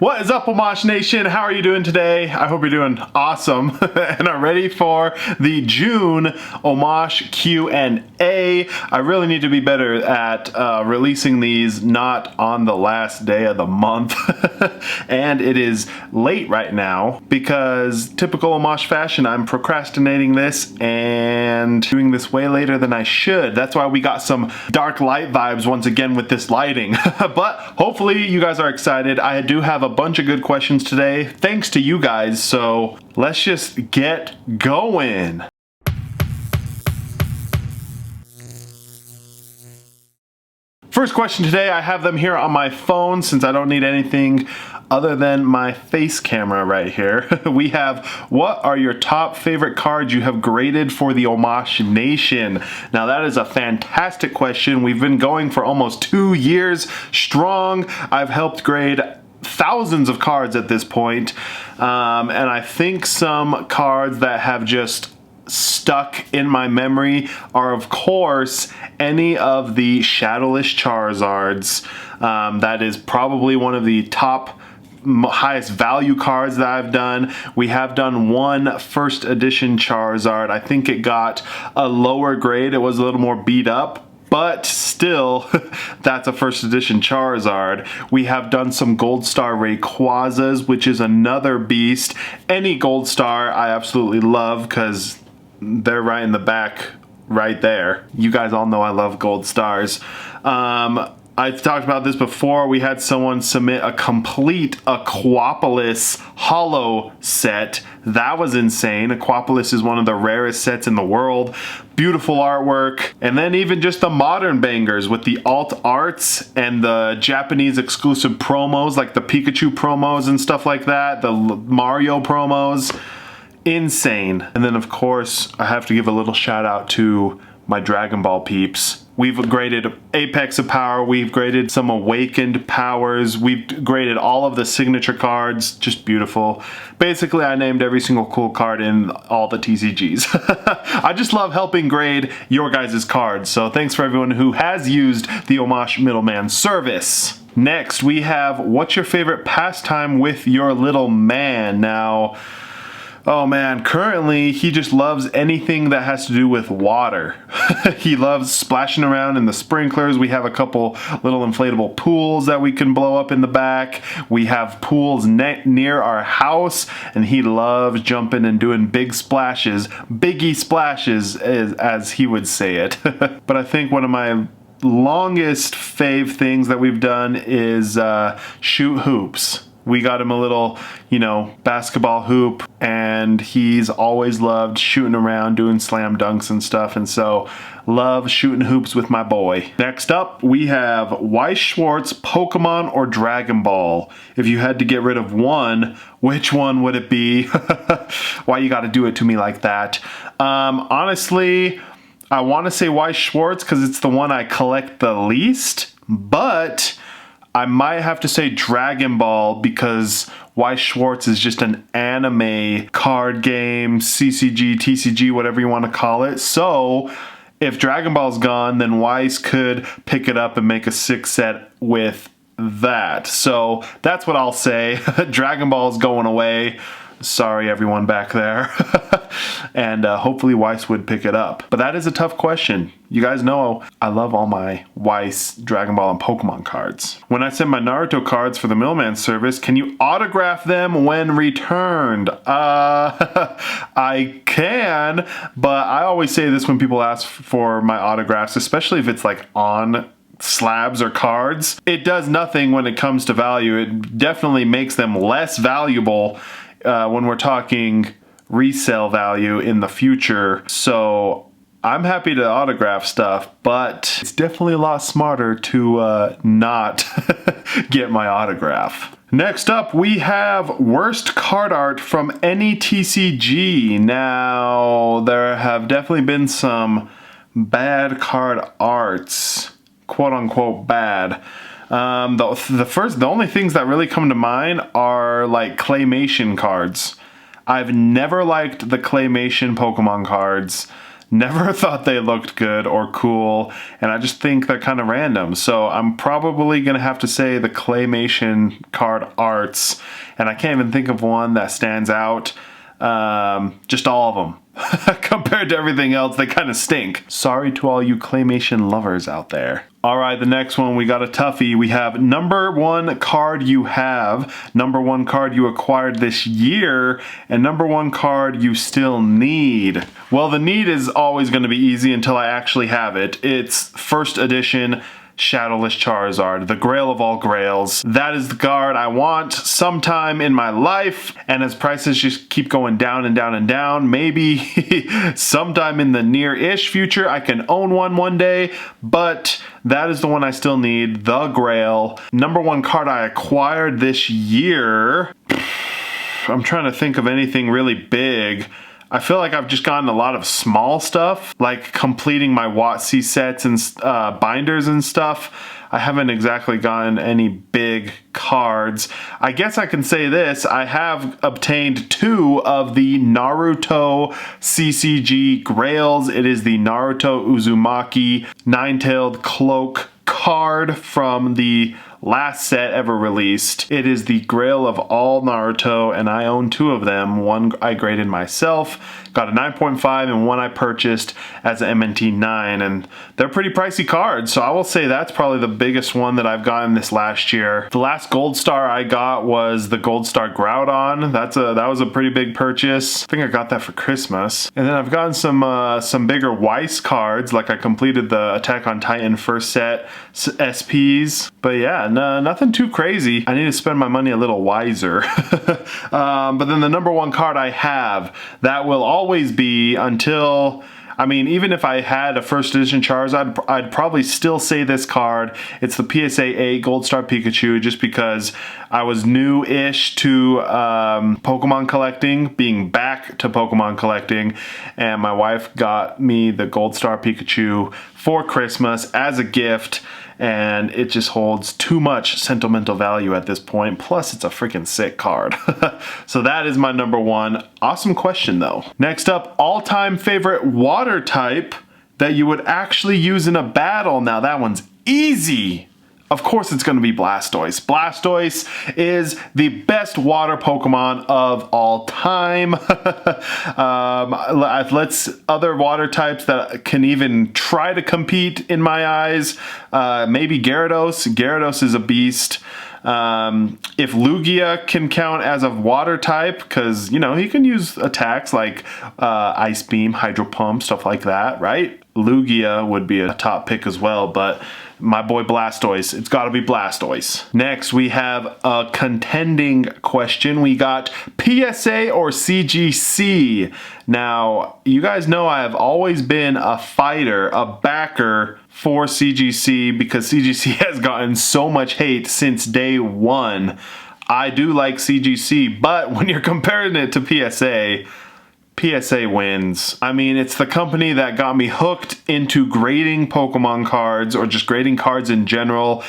What is up, Omash Nation? How are you doing today? I hope you're doing awesome and are ready for the June Omash Q&A. I really need to be better at releasing these not on the last day of the month. And it is late right now because typical Omash fashion, I'm procrastinating this and doing this way later than I should. That's why we got some dark light vibes once again with this lighting. But hopefully you guys are excited. I do have a bunch of good questions today, thanks to you guys, so let's just get going. First question today, I have them here on my phone since I don't need anything other than my face camera right here. We have, what are your top favorite cards you have graded for the Omash Nation? Now that is a fantastic question. We've been going for almost 2 years strong. I've helped grade thousands of cards at this point, and I think some cards that have just stuck in my memory are, of course, any of the Shadowless Charizards. That is probably one of the top highest value cards that I've done. We have done one first edition Charizard. I think it got a lower grade. It was a little more beat up, but still, that's a first edition Charizard. We have done some Gold Star Rayquazas, which is another beast. Any Gold Star I absolutely love because they're right in the back right there. You guys all know I love Gold Stars. I've talked about this before. We had someone submit a complete Aquapolis holo set. That was insane. Aquapolis is one of the rarest sets in the world. Beautiful artwork. And then even just the modern bangers with the alt arts and the Japanese exclusive promos, like the Pikachu promos and stuff like that, the Mario promos. Insane. And then of course, I have to give a little shout out to my Dragon Ball peeps. We've graded Apex of Power, we've graded some Awakened Powers, we've graded all of the signature cards, just beautiful. Basically, I named every single cool card in all the TCGs. I just love helping grade your guys' cards, so thanks for everyone who has used the Omash Middleman service. Next, we have, what's your favorite pastime with your little man? Now, oh man, currently he just loves anything that has to do with water. He loves splashing around in the sprinklers. We have a couple little inflatable pools that we can blow up in the back. We have pools near our house, and he loves jumping and doing big splashes, biggie splashes as he would say it. But I think one of my longest fave things that we've done is shoot hoops. We got him a little, basketball hoop, and he's always loved shooting around, doing slam dunks and stuff, and so love shooting hoops with my boy. Next up, we have Weiss Schwartz, Pokemon or Dragon Ball. If you had to get rid of one, which one would it be? Why you gotta do it to me like that? Honestly, I want to say Weiss Schwartz because it's the one I collect the least, but I might have to say Dragon Ball because Weiss Schwartz is just an anime card game, CCG, TCG, whatever you want to call it. So if Dragon Ball's gone, then Weiss could pick it up and make a 6 set with that. So that's what I'll say. Dragon Ball's going away. Sorry everyone back there. And hopefully Weiss would pick it up. But that is a tough question. You guys know I love all my Weiss, Dragon Ball, and Pokemon cards. When I send my Naruto cards for the Middleman service, can you autograph them when returned? I can, but I always say this when people ask for my autographs, especially if it's like on slabs or cards. It does nothing when it comes to value. It definitely makes them less valuable when we're talking resale value in the future. So I'm happy to autograph stuff, but it's definitely a lot smarter to not get my autograph. Next up, we have worst card art from any TCG. Now, there have definitely been some bad card arts, quote unquote bad. The only things that really come to mind are like claymation cards. I've never liked the claymation Pokemon cards. Never thought they looked good or cool, and I just think they're kind of random. So I'm probably gonna have to say the claymation card arts, and I can't even think of one that stands out. Just all of them. Compared to everything else, they kind of stink. Sorry to all you claymation lovers out there. All right, the next one, we got a toughie. We have number one card you have, number one card you acquired this year, and number one card you still need. Well, the need is always going to be easy until I actually have it. It's first edition Shadowless Charizard, the grail of all grails. That is the card I want sometime in my life, and as prices just keep going down and down and down, maybe sometime in the near-ish future I can own one day, but that is the one I still need, the grail. Number one card I acquired this year, I'm trying to think of anything really big. I feel like I've just gotten a lot of small stuff, like completing my WotC sets and binders and stuff. I haven't exactly gotten any big cards. I guess I can say this, I have obtained 2 of the Naruto CCG Grails. It is the Naruto Uzumaki Nine-Tailed Cloak card from the last set ever released. It is the grail of all Naruto, and I own 2 of them. One I graded myself, got a 9.5, and one I purchased as an MNT 9, and they're pretty pricey cards, so I will say that's probably the biggest one that I've gotten this last year. The last gold star I got was the gold star Groudon. That was a pretty big purchase. I think I got that for Christmas. And then I've gotten some bigger Weiss cards, like I completed the Attack on Titan first set SPs, but yeah, nothing too crazy. I need to spend my money a little wiser. But then the number one card I have, that will always be until, I mean, even if I had a first edition Charizard, I'd probably still say this card. It's the PSA 8 Gold Star Pikachu, just because I was new-ish to Pokemon collecting, being back to Pokemon collecting, and my wife got me the Gold Star Pikachu for Christmas as a gift, and it just holds too much sentimental value at this point. Plus, it's a freaking sick card. So that is my number one. Awesome question, though. Next up, all-time favorite water type that you would actually use in a battle. Now, that one's easy. Of course it's going to be Blastoise. Blastoise is the best water Pokemon of all time. Let's other water types that can even try to compete in my eyes. Maybe Gyarados. Gyarados is a beast. If Lugia can count as a water type, because, you know, he can use attacks like Ice Beam, Hydro Pump, stuff like that, right? Lugia would be a top pick as well, but my boy Blastoise, it's got to be Blastoise. Next, we have a contending question. We got PSA or CGC. Now, you guys know I have always been a fighter, a backer for CGC, because CGC has gotten so much hate since day one. I do like CGC, but when you're comparing it to PSA wins. I mean, it's the company that got me hooked into grading Pokemon cards, or just grading cards in general.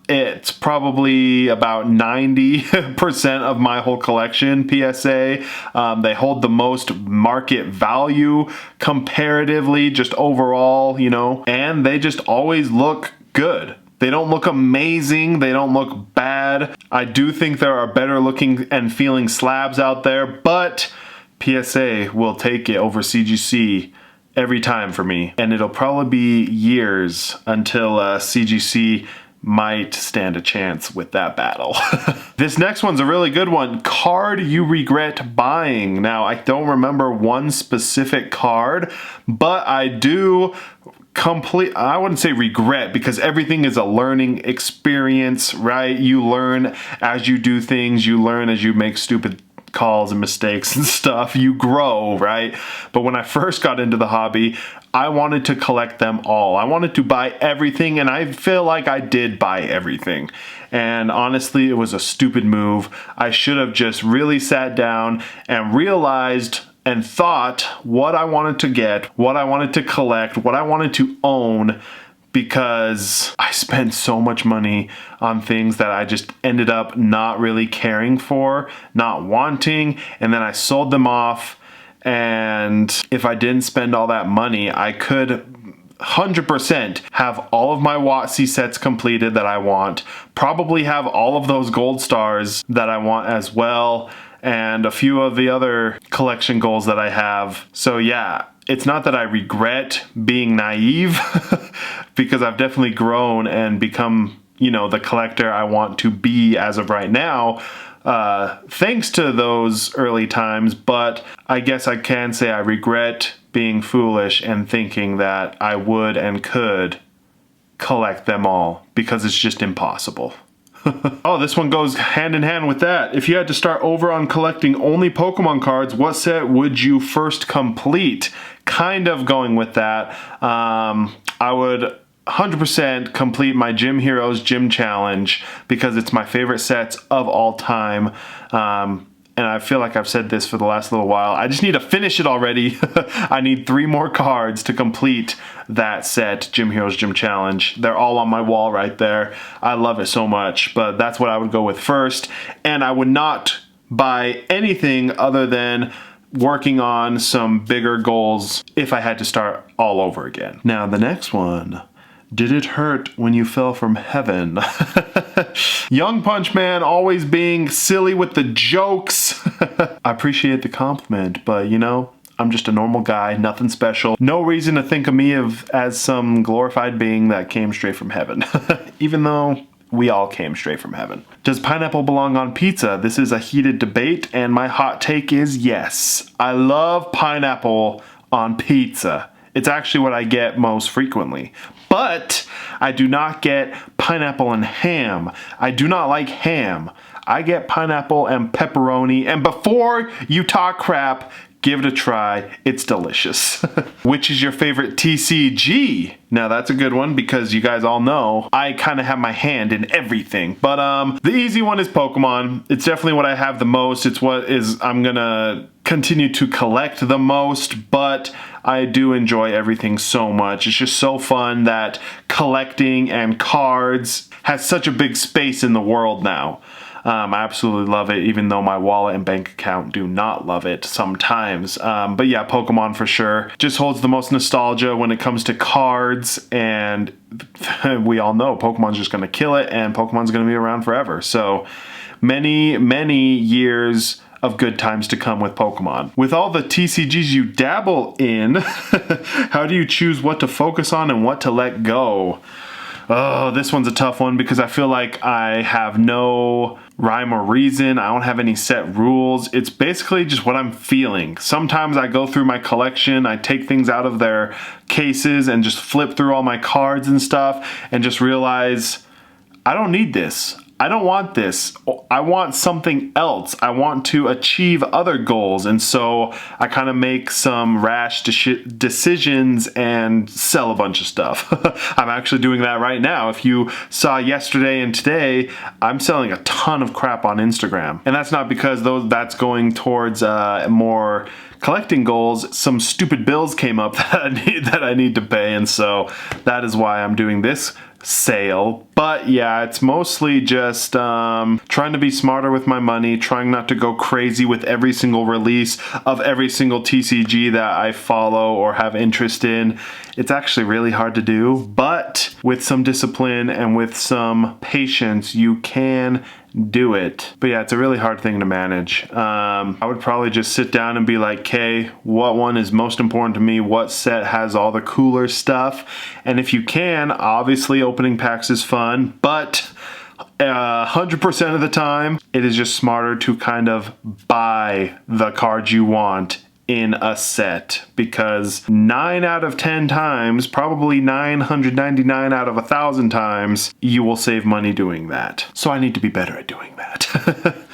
It's probably about 90% of my whole collection, PSA. They hold the most market value comparatively, just overall, you know, and they just always look good. They don't look amazing. They don't look bad. I do think there are better looking and feeling slabs out there, but PSA will take it over CGC every time for me. And it'll probably be years until CGC might stand a chance with that battle. This next one's a really good one. Card you regret buying. Now, I don't remember one specific card, but I do I wouldn't say regret, because everything is a learning experience, right? You learn as you do things. You learn as you make stupid calls and mistakes and stuff. You grow, right? But when I first got into the hobby, I wanted to collect them all. I wanted to buy everything, and I feel like I did buy everything. And honestly, it was a stupid move. I should have just really sat down and realized and thought what I wanted to get, what I wanted to collect, what I wanted to own, because I spent so much money on things that I just ended up not really caring for, not wanting, and then I sold them off, And if I didn't spend all that money, I could 100% have all of my WOTC sets completed that I want, probably have all of those gold stars that I want as well, and a few of the other collection goals that I have. So yeah, it's not that I regret being naive because I've definitely grown and become, you know, the collector I want to be as of right now, thanks to those early times. But I guess I can say I regret being foolish and thinking that I would and could collect them all, because it's just impossible. Oh, this one goes hand in hand with that. If you had to start over on collecting only Pokemon cards, what set would you first complete? Kind of going with that. I would 100% complete my Gym Heroes Gym Challenge because it's my favorite sets of all time. And I feel like I've said this for the last little while. I just need to finish it already. I need 3 more cards to complete that set, Gym Heroes Gym Challenge. They're all on my wall right there. I love it so much, but that's what I would go with first. And I would not buy anything other than working on some bigger goals if I had to start all over again. Now, the next one. Did it hurt when you fell from heaven? Young Punch Man always being silly with the jokes. I appreciate the compliment, but you know, I'm just a normal guy, nothing special. No reason to think of me as some glorified being that came straight from heaven. Even though we all came straight from heaven. Does pineapple belong on pizza? This is a heated debate, and my hot take is yes. I love pineapple on pizza. It's actually what I get most frequently. But I do not get pineapple and ham. I do not like ham. I get pineapple and pepperoni. And before you talk crap, give it a try. It's delicious. Which is your favorite TCG? Now that's a good one because you guys all know I kind of have my hand in everything. But the easy one is Pokemon. It's definitely what I have the most. It's what I'm gonna continue to collect the most, but I do enjoy everything so much. It's just so fun that collecting and cards has such a big space in the world now. I absolutely love it, even though my wallet and bank account do not love it sometimes. But yeah, Pokemon for sure. Just holds the most nostalgia when it comes to cards, and we all know Pokemon's just gonna kill it, and Pokemon's gonna be around forever. So many, many years of good times to come with Pokemon. With all the TCGs you dabble in, how do you choose what to focus on and what to let go? Oh, this one's a tough one because I feel like I have no rhyme or reason. I don't have any set rules. It's basically just what I'm feeling. Sometimes I go through my collection, I take things out of their cases and just flip through all my cards and stuff and just realize I don't need this. I don't want this. I want something else. I want to achieve other goals. And so I kind of make some rash decisions and sell a bunch of stuff. I'm actually doing that right now. If you saw yesterday and today, I'm selling a ton of crap on Instagram. And that's not because that's going towards more collecting goals. Some stupid bills came up that I need to pay. And so that is why I'm doing this sale. But yeah, it's mostly just trying to be smarter with my money, trying not to go crazy with every single release of every single TCG that I follow or have interest in. It's actually really hard to do, but with some discipline and with some patience, you can do it. But yeah, it's a really hard thing to manage. I would probably just sit down and be like, okay, what one is most important to me? What set has all the cooler stuff? And if you can, obviously opening packs is fun, but 100% of the time, it is just smarter to kind of buy the card you want in a set, because 9 out of 10 times, probably 999 out of 1,000 times, you will save money doing that. So I need to be better at doing that.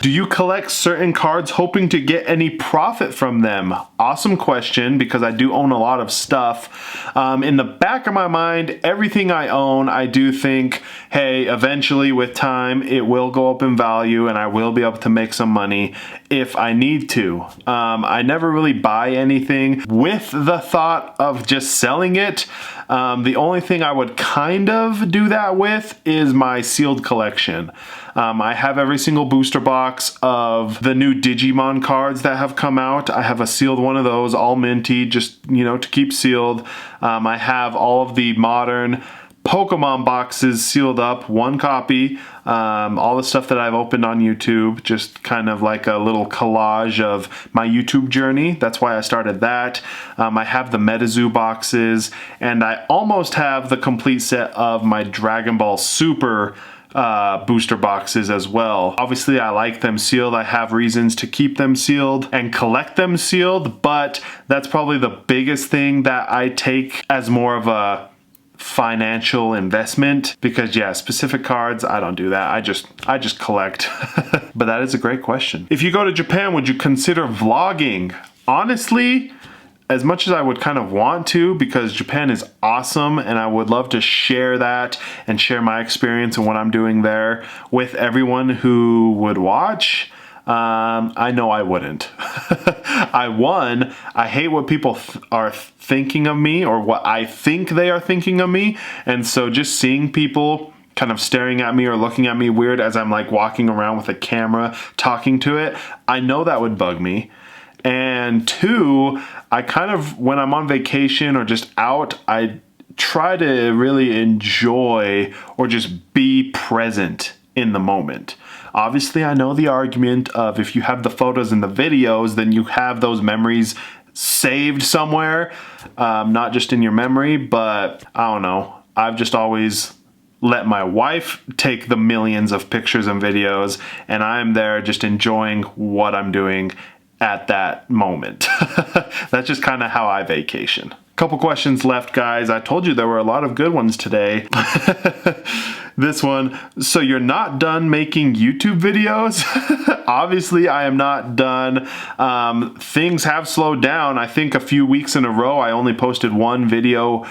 Do you collect certain cards hoping to get any profit from them? Awesome question, because I do own a lot of stuff. In the back of my mind, everything I own, I do think, hey, eventually with time, it will go up in value and I will be able to make some money if I need to. I never really buy anything with the thought of just selling it. The only thing I would kind of do that with is my sealed collection. I have every single booster box of the new Digimon cards that have come out. I have a sealed one of those, all minty, just, you know, to keep sealed. I have all of the modern Pokemon boxes sealed up, one copy. All the stuff that I've opened on YouTube, just kind of like a little collage of my YouTube journey. That's why I started that. I have the MetaZoo boxes, and I almost have the complete set of my Dragon Ball Super booster boxes as well. Obviously, I like them sealed. I have reasons to keep them sealed and collect them sealed, but that's probably the biggest thing that I take as more of a financial investment, because yeah, specific cards, I don't do that. I just collect. But that is a great question. If you go to Japan, would you consider vlogging? Honestly, as much as I would kind of want to, because Japan is awesome and I would love to share that and share my experience and what I'm doing there with everyone who would watch, I know I wouldn't. I hate what people are thinking of me, or what I think they are thinking of me. And so just seeing people kind of staring at me or looking at me weird as I'm like walking around with a camera talking to it, I know that would bug me. And two, I kind of, when I'm on vacation or just out, I try to really enjoy or just be present in the moment. Obviously, I know the argument of if you have the photos and the videos, then you have those memories saved somewhere, not just in your memory, but I don't know. I've just always let my wife take the millions of pictures and videos, and I'm there just enjoying what I'm doing at that moment. That's just kind of how I vacation. Couple questions left, guys. I told you there were a lot of good ones today. This one, so you're not done making YouTube videos? Obviously, I am not done. Things have slowed down. I think a few weeks in a row, I only posted one video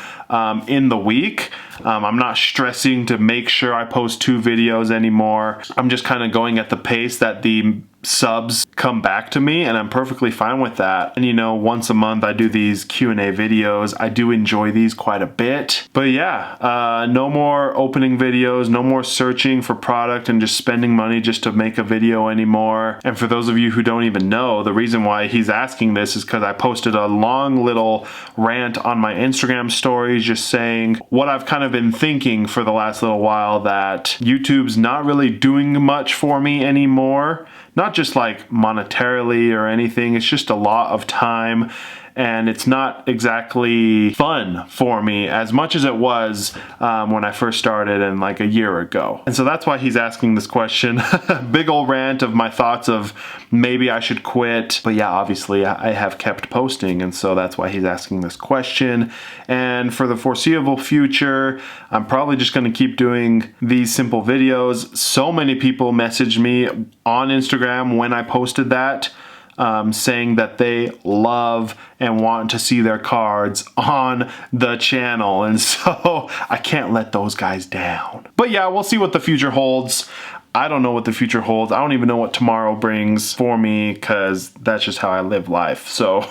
in the week. I'm not stressing to make sure I post 2 videos anymore. I'm just kind of going at the pace that the subs come back to me, and I'm perfectly fine with that. And you know, once a month I do these Q&A videos. I do enjoy these quite a bit. But yeah, no more opening videos, no more searching for product and just spending money just to make a video anymore. And for those of you who don't even know, the reason why he's asking this is because I posted a long little rant on my Instagram stories just saying what I've kind of been thinking for the last little while, that YouTube's not really doing much for me anymore. Not just like monetarily or anything, it's just a lot of time, and it's not exactly fun for me as much as it was when I first started and like a year ago. And so that's why he's asking this question. Big old rant of my thoughts of maybe I should quit. But yeah, obviously I have kept posting, and so that's why he's asking this question. And for the foreseeable future, I'm probably just gonna keep doing these simple videos. So many people messaged me on Instagram when I posted that, saying that they love and want to see their cards on the channel, and so I can't let those guys down. But yeah, we'll see what the future holds. I don't know what the future holds. I don't even know what tomorrow brings for me, because that's just how I live life. So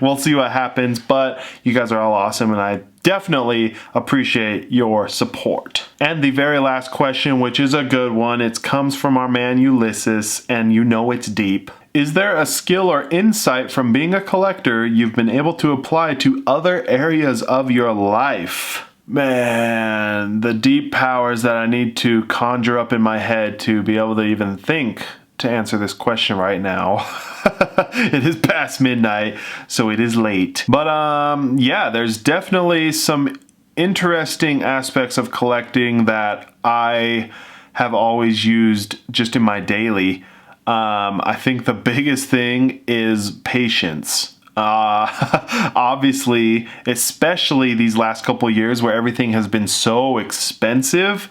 we'll see what happens, but you guys are all awesome, and I definitely appreciate your support. And the very last question, which is a good one, it comes from our man Ulysses, and you know it's deep. Is there a skill or insight from being a collector you've been able to apply to other areas of your life? Man, the deep powers that I need to conjure up in my head to be able to even think to answer this question right now. It is past midnight, so it is late. But yeah, there's definitely some interesting aspects of collecting that I have always used just in my daily. I think the biggest thing is patience. Obviously, especially these last couple years where everything has been so expensive,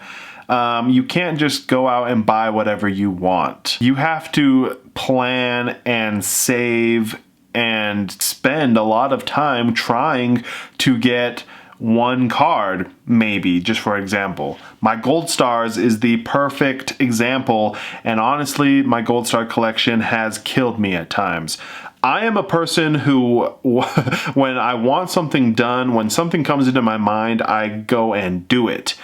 you can't just go out and buy whatever you want. You have to plan and save and spend a lot of time trying to get one card, maybe, just for example. My Gold Stars is the perfect example, and honestly, my Gold Star collection has killed me at times. I am a person who, when I want something done, when something comes into my mind, I go and do it.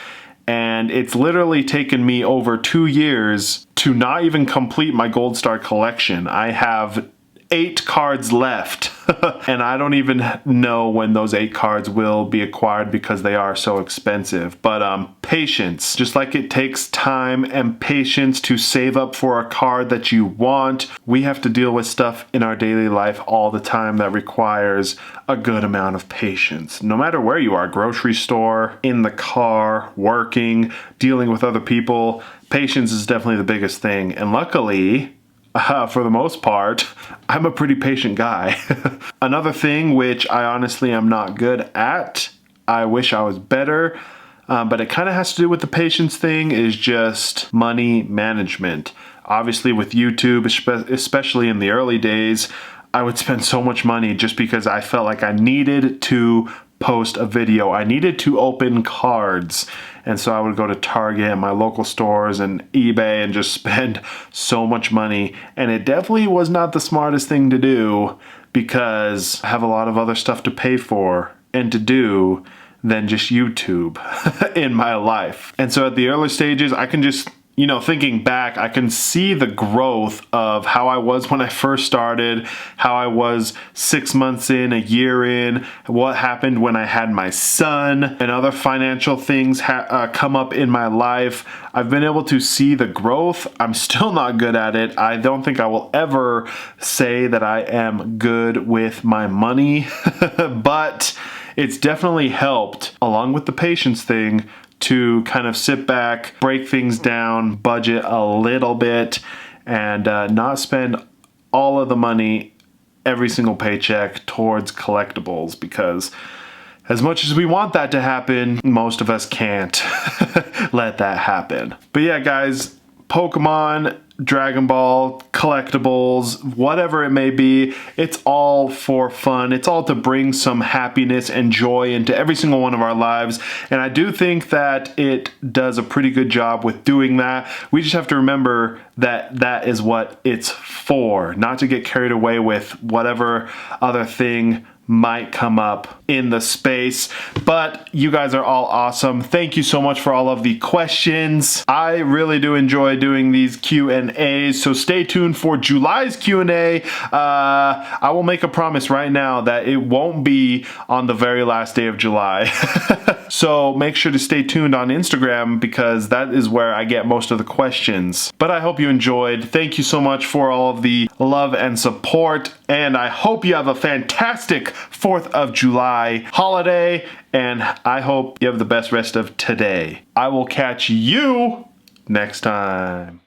And it's literally taken me over 2 years to not even complete my Gold Star collection. I have 8 cards left and I don't even know when those 8 cards will be acquired because they are so expensive. But patience, just like it takes time and patience to save up for a card that you want, we have to deal with stuff in our daily life all the time that requires a good amount of patience. No matter where you are, grocery store, in the car, working, dealing with other people, patience is definitely the biggest thing. And luckily, for the most part, I'm a pretty patient guy. Another thing which I honestly am not good at, I wish I was better, but it kind of has to do with the patience thing, is just money management. Obviously with YouTube, especially in the early days, I would spend so much money just because I felt like I needed to post a video. I needed to open cards. And so I would go to Target and my local stores and eBay and just spend so much money. And it definitely was not the smartest thing to do because I have a lot of other stuff to pay for and to do than just YouTube in my life. And so at the early stages, I can just, you know, thinking back, I can see the growth of how I was when I first started, how I was 6 months in, a year in, what happened when I had my son, and other financial things come up in my life. I've been able to see the growth. I'm still not good at it. I don't think I will ever say that I am good with my money, but it's definitely helped, along with the patience thing, to kind of sit back, break things down, budget a little bit, and not spend all of the money every single paycheck towards collectibles, because as much as we want that to happen, most of us can't let that happen. But yeah, guys, Pokemon, Dragon Ball, collectibles, whatever it may be, it's all for fun. It's all to bring some happiness and joy into every single one of our lives. And I do think that it does a pretty good job with doing that. We just have to remember that that is what it's for, not to get carried away with whatever other thing might come up in the space. But you guys are all awesome. Thank you so much for all of the questions. I really do enjoy doing these Q&As, so stay tuned for July's Q&A. I will make a promise right now that it won't be on the very last day of July. So make sure to stay tuned on Instagram because that is where I get most of the questions. But I hope you enjoyed. Thank you so much for all of the love and support, and I hope you have a fantastic 4th of July holiday, and I hope you have the best rest of today. I will catch you next time.